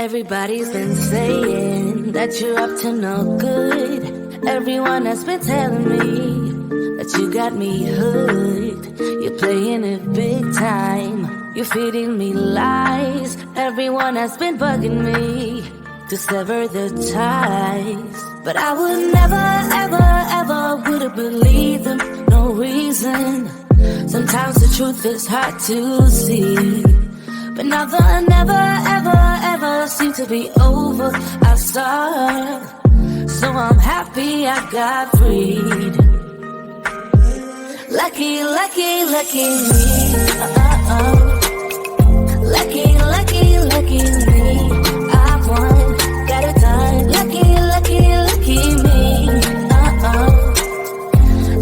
Everybody's been saying that you're up to no good. Everyone has been telling me that you got me hooked. You're playing it big time. You're feeding me lies. Everyone has been bugging me to sever the ties. But I would never, ever, ever would have believed them. No reason. Sometimes the truth is hard to see. But now the never, ever, ever seem to be over. I saw, so I'm happy I got freed. Lucky, lucky, lucky me. Lucky, lucky, lucky me. I won, got it done. Lucky, lucky, lucky me.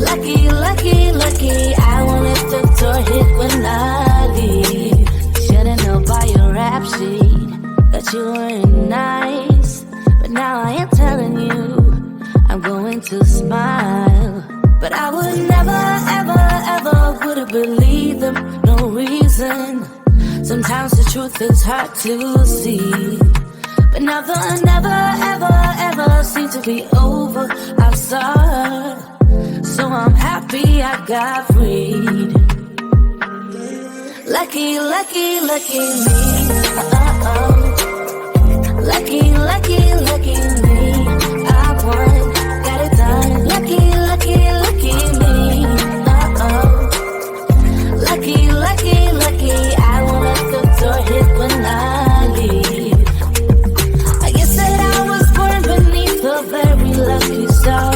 Lucky, lucky, lucky. I won't let the door hit when I leave. Should've known by your rap sheet that you weren't nice. But now I am telling you, I'm going to smile. But I would never, ever, ever would have believed them. No reason. Sometimes the truth is hard to see. But now the never, ever, ever seem to be over. I saw, so I'm happy I got freed. Lucky, lucky, lucky me. Lucky, lucky, lucky me. I won, got it done. Lucky, lucky, lucky me. Lucky, lucky, lucky. I won't let the door hit when I leave. I guess that I was born beneath a very lucky star.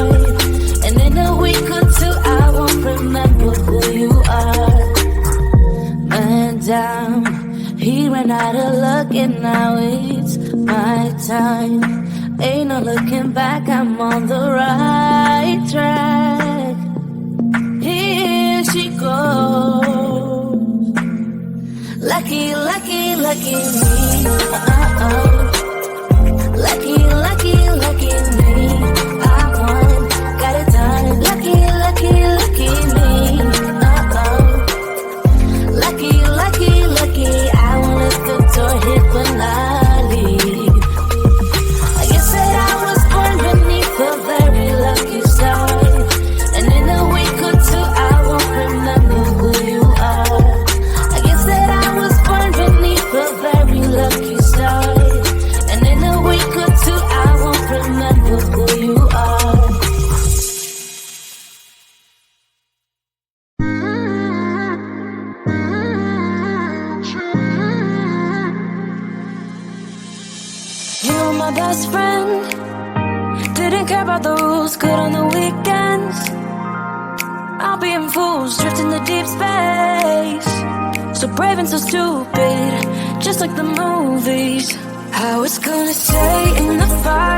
And in a week or two I won't remember who you are. Man down, he ran out of luck and now it's my time. Ain't no looking back, I'm on the right track. Here she goes. Lucky, lucky, lucky me. Lucky, lucky, lucky me. I won, got it done. Lucky, lucky, lucky me. Lucky, lucky, lucky. I won't let the door hit when I leave. I guess that I was born beneath a very lucky star. And in a week or two I won't remember who you are. I guess that I was born beneath a very lucky star. And in a week or two I won't remember who you are. You were my best friend. Didn't care about the rules, good on the weekends. I'll be in fools, drifting to deep space. So brave and so stupid, just like the movies. I was gonna stay in the fire.